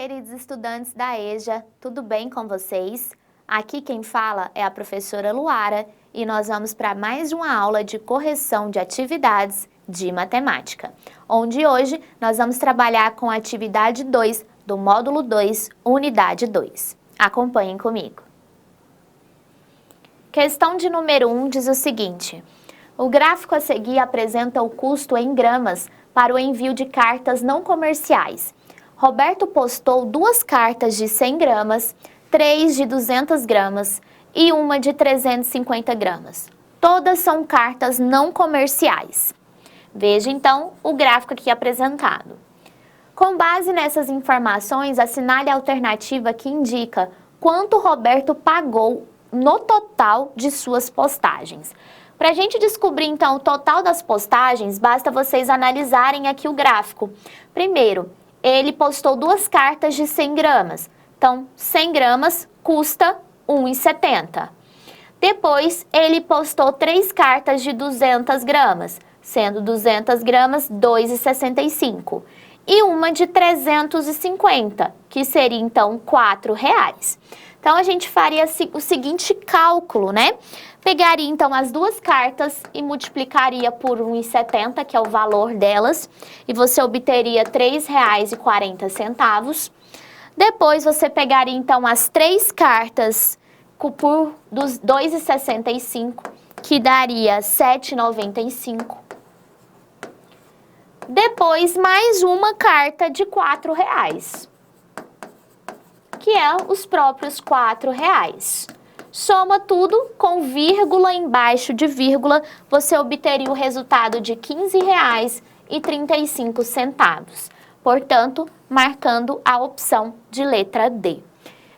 queridos estudantes da EJA, tudo bem com vocês? Aqui quem fala é a professora Luara e nós vamos para mais uma aula de correção de atividades de matemática, onde hoje nós vamos trabalhar com a atividade 2 do módulo 2, unidade 2. Acompanhem comigo. Questão de número 1 diz o seguinte: o gráfico a seguir apresenta o custo em gramas para o envio de cartas não comerciais. Roberto postou 2 cartas de 100 gramas, 3 de 200 gramas e uma de 350 gramas. Todas são cartas não comerciais. Veja então o gráfico aqui apresentado. Com base nessas informações, assinale a alternativa que indica quanto Roberto pagou no total de suas postagens. Para a gente descobrir então o total das postagens, basta vocês analisarem aqui o gráfico. Primeiro, ele postou 2 cartas de 100 gramas. Então, 100 gramas custa R$ 1,70. Depois, ele postou 3 cartas de 200 gramas, sendo 200 gramas R$ 2,65. E uma de 350, que seria então R$ 4,00. Então, a gente faria o seguinte cálculo, né? Pegaria então as 2 cartas e multiplicaria por R$ 1,70, que é o valor delas, e você obteria R$ 3,40. Depois você pegaria então as 3 cartas por R$ 2,65, que daria R$ 7,95. Depois mais uma carta de R$ 4,00, que é os própriros R$ 4,00. Soma tudo com vírgula embaixo de vírgula, você obteria o resultado de R$ 15,35. Portanto, marcando a opção de letra D.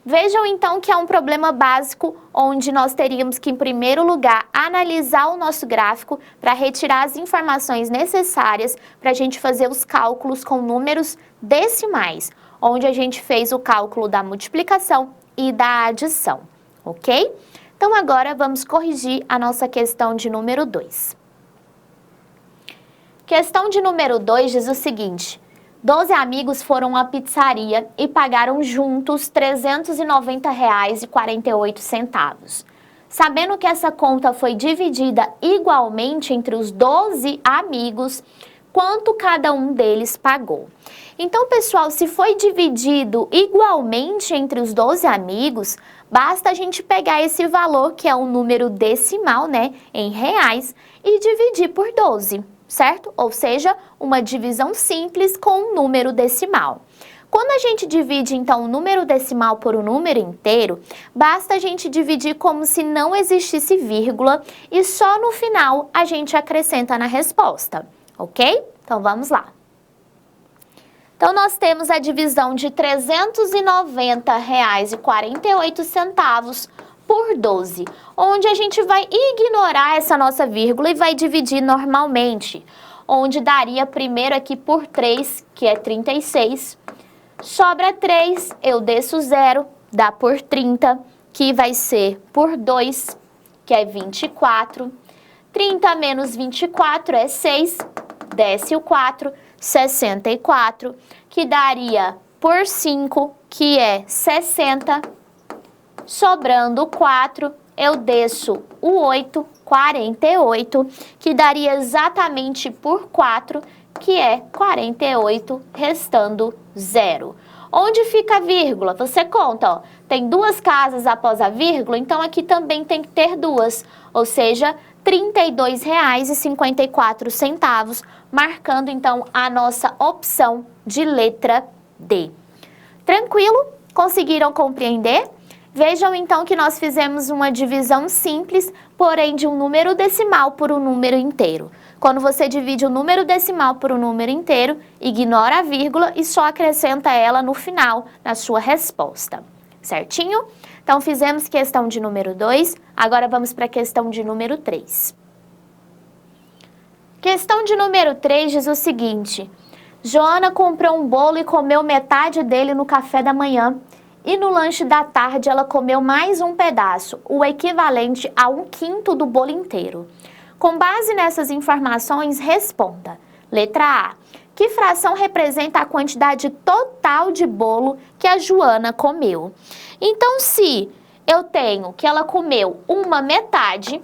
Vejam então que é um problema básico onde nós teríamos que, em primeiro lugar, analisar o nosso gráfico para retirar as informações necessárias para a gente fazer os cálculos com números decimais, onde a gente fez o cálculo da multiplicação e da adição. Ok? Então, agora vamos corrigir a nossa questão de número 2. Questão de número 2 diz o seguinte: 12 amigos foram à pizzaria e pagaram juntos R$ 390,48. Sabendo que essa conta foi dividida igualmente entre os 12 amigos, quanto cada um deles pagou? Então, pessoal, se foi dividido igualmente entre os 12 amigos, basta a gente pegar esse valor, que é um número decimal, né, em reais, e dividir por 12, certo? Ou seja, uma divisão simples com um número decimal. Quando a gente divide, então, o número decimal por um número inteiro, basta a gente dividir como se não existisse vírgula e só no final a gente acrescenta na resposta, ok? Então, vamos lá. Então, nós temos a divisão de R$ 390,48 por 12, onde a gente vai ignorar essa nossa vírgula e vai dividir normalmente, onde daria primeiro aqui por 3, que é 36, sobra 3, eu desço 0, dá por 30, que vai ser por 2, que é 24, 30 menos 24 é 6, desce o 4, 64, que daria por 5, que é 60, sobrando 4, eu desço o 8, 48, que daria exatamente por 4, que é 48, restando 0. Onde fica a vírgula? Você conta, ó, tem 2 casas após a vírgula, então aqui também tem que ter 2, ou seja, R$ 32,54, marcando então a nossa opção de letra D. Tranquilo? Conseguiram compreender? Vejam então que nós fizemos uma divisão simples, porém de um número decimal por um número inteiro. Quando você divide o número decimal por um número inteiro, ignora a vírgula e só acrescenta ela no final, na sua resposta. Certinho? Então, fizemos questão de número 2, agora vamos para a questão de número 3. Questão de número 3 diz o seguinte: Joana comprou um bolo e comeu metade dele no café da manhã. E no lanche da tarde ela comeu mais um pedaço, o equivalente a 1/5 do bolo inteiro. Com base nessas informações, responda. Letra A. Que fração representa a quantidade total de bolo que a Joana comeu? Então, se eu tenho que ela comeu uma metade,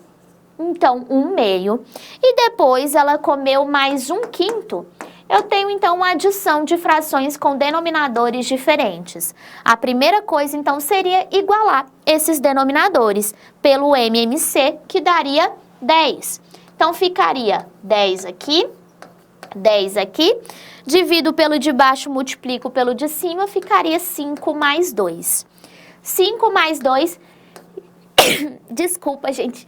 então 1/2, e depois ela comeu mais 1/5, eu tenho então uma adição de frações com denominadores diferentes. A primeira coisa então seria igualar esses denominadores pelo MMC, que daria 10. Então ficaria 10 aqui, 10 aqui, divido pelo de baixo, multiplico pelo de cima, ficaria 5 mais 2. 5 mais 2, desculpa gente,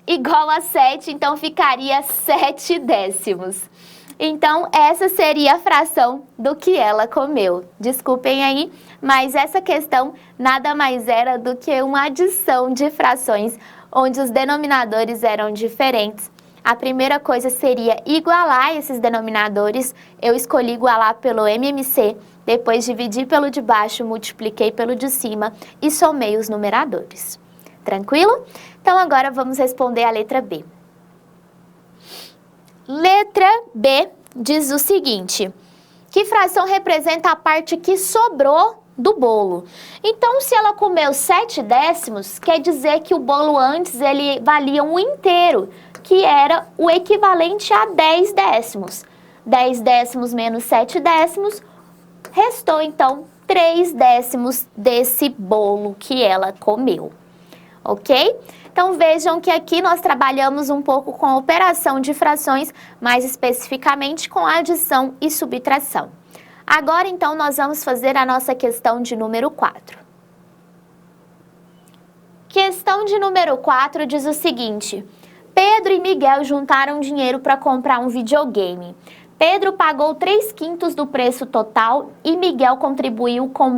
igual a 7, então ficaria 7 décimos. Então, essa seria a fração do que ela comeu. Desculpem aí, mas essa questão nada mais era do que uma adição de frações, onde os denominadores eram diferentes. A primeira coisa seria igualar esses denominadores. Eu escolhi igualar pelo MMC, depois dividi pelo de baixo, multipliquei pelo de cima e somei os numeradores. Tranquilo? Então, agora vamos responder a letra B. Letra B diz o seguinte: que fração representa a parte que sobrou do bolo? Então, se ela comeu 7 décimos, quer dizer que o bolo antes ele valia 1 inteiro, que era o equivalente a 10 décimos. 10 décimos menos 7 décimos, restou então 3 décimos desse bolo que ela comeu. Ok? Então, vejam que aqui nós trabalhamos um pouco com a operação de frações, mais especificamente com adição e subtração. Agora, então, nós vamos fazer a nossa questão de número 4. Questão de número 4 diz o seguinte: Pedro e Miguel juntaram dinheiro para comprar um videogame. Pedro pagou 3/5 do preço total e Miguel contribuiu com R$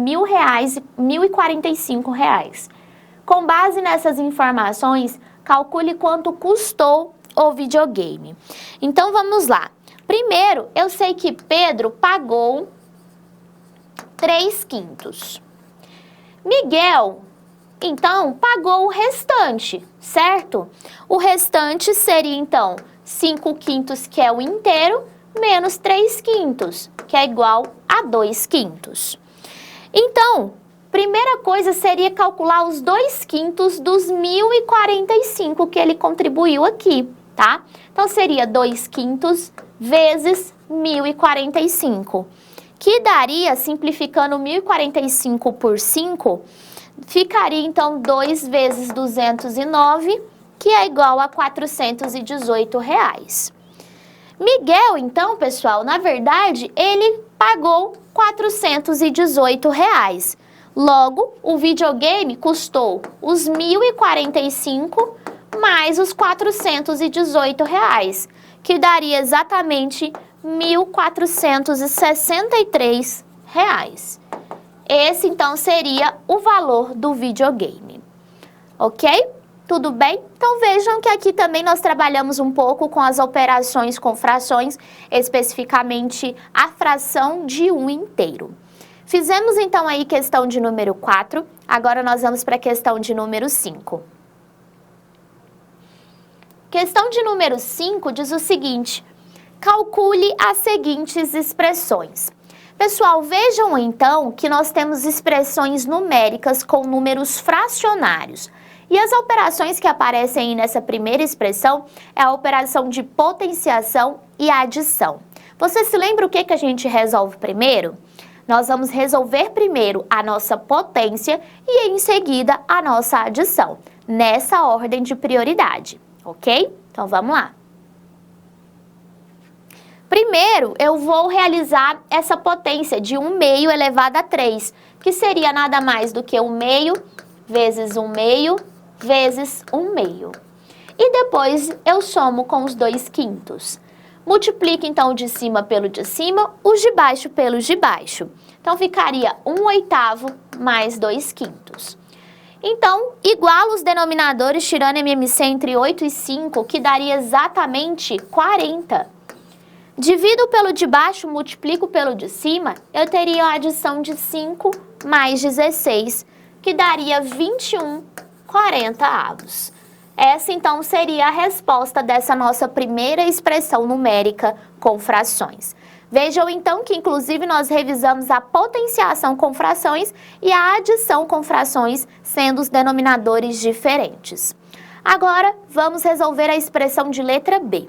1.045. Com base nessas informações, calcule quanto custou o videogame. Então, vamos lá. Primeiro, eu sei que Pedro pagou 3/5. Miguel, então, pagou o restante, certo? O restante seria, então, 5/5, que é o inteiro, menos 3/5, que é igual a 2/5. Então, primeira coisa seria calcular os 2/5 dos 1.045 que ele contribuiu aqui, tá? Então, seria 2/5 vezes 1.045, que daria, simplificando 1.045 por 5, ficaria, então, 2 vezes 209, que é igual a R$ 418. Miguel, então, pessoal, na verdade, ele pagou R$ 418. Logo, o videogame custou os 1.045 mais os R$ 418, que daria exatamente R$ 1.463. Esse, então, seria o valor do videogame. Ok? Tudo bem? Então, vejam que aqui também nós trabalhamos um pouco com as operações com frações, especificamente a fração de 1 inteiro. Fizemos, então, aí questão de número 4, agora nós vamos para a questão de número 5. Questão de número 5 diz o seguinte: calcule as seguintes expressões. Pessoal, vejam então que nós temos expressões numéricas com números fracionários. E as operações que aparecem aí nessa primeira expressão é a operação de potenciação e adição. Você se lembra o que a gente resolve primeiro? Nós vamos resolver primeiro a nossa potência e em seguida a nossa adição, nessa ordem de prioridade, ok? Então vamos lá. Primeiro, eu vou realizar essa potência de 1/2 elevado a 3, que seria nada mais do que 1/2 vezes 1/2 vezes 1/2. E depois eu somo com os 2/5. Multiplique, então, o de cima pelo de cima, os de baixo pelos de baixo. Então, ficaria 1/8 mais 2/5. Então, igualo os denominadores, tirando MMC entre 8 e 5, que daria exatamente 40. Divido pelo de baixo, multiplico pelo de cima, eu teria a adição de 5 mais 16, que daria 21/40. Essa, então, seria a resposta dessa nossa primeira expressão numérica com frações. Vejam então que inclusive nós revisamos a potenciação com frações e a adição com frações, sendo os denominadores diferentes. Agora, vamos resolver a expressão de letra B.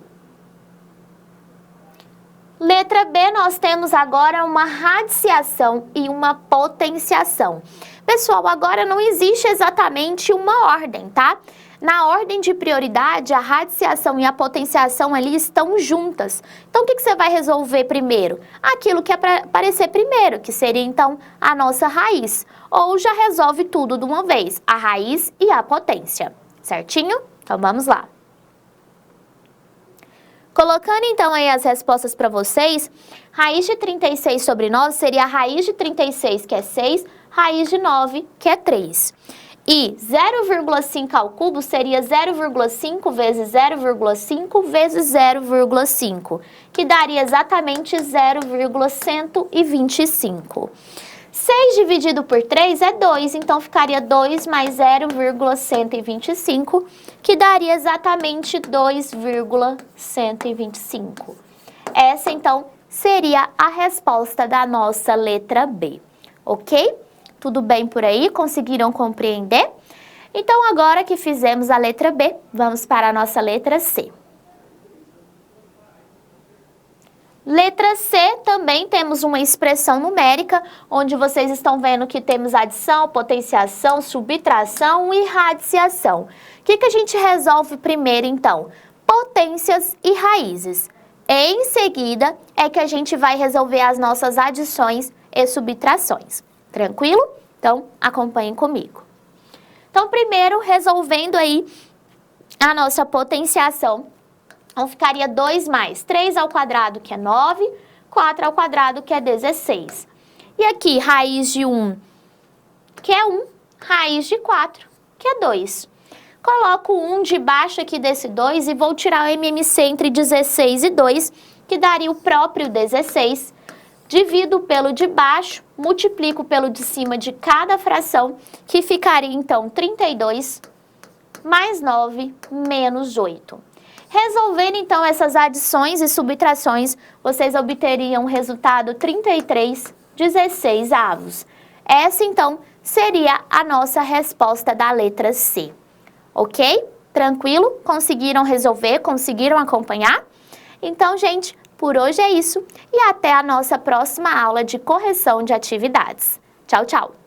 Letra B, nós temos agora uma radiciação e uma potenciação. Pessoal, agora não existe exatamente uma ordem, tá? Na ordem de prioridade, a radiciação e a potenciação ali estão juntas. Então, o que você vai resolver primeiro? Aquilo que é para aparecer primeiro, que seria então a nossa raiz. Ou já resolve tudo de uma vez, a raiz e a potência. Certinho? Então, vamos lá. Colocando então aí as respostas para vocês, raiz de 36 sobre 9 seria a raiz de 36, que é 6, raiz de 9, que é 3. E 0,5 ao cubo seria 0,5 vezes 0,5 vezes 0,5, que daria exatamente 0,125. 6 dividido por 3 é 2, então ficaria 2 mais 0,125, que daria exatamente 2,125. Essa, então, seria a resposta da nossa letra B, ok? Tudo bem por aí? Conseguiram compreender? Então, agora que fizemos a letra B, vamos para a nossa letra C. Letra C, também temos uma expressão numérica, onde vocês estão vendo que temos adição, potenciação, subtração e radiciação. O que a gente resolve primeiro, então? Potências e raízes. Em seguida, é que a gente vai resolver as nossas adições e subtrações. Tranquilo? Então, acompanhem comigo. Então, primeiro, resolvendo aí a nossa potenciação. Então, ficaria 2 mais 3 ao quadrado, que é 9, 4 ao quadrado, que é 16. E aqui, raiz de 1, que é 1, raiz de 4, que é 2. Coloco 1 debaixo aqui desse 2 e vou tirar o MMC entre 16 e 2, que daria o próprio 16. Divido pelo de baixo, multiplico pelo de cima de cada fração, que ficaria, então, 32 mais 9 menos 8. Resolvendo, então, essas adições e subtrações, vocês obteriam o resultado 33/16. Essa, então, seria a nossa resposta da letra C. Ok? Tranquilo? Conseguiram resolver? Conseguiram acompanhar? Então, gente, por hoje é isso e até a nossa próxima aula de correção de atividades. Tchau, tchau!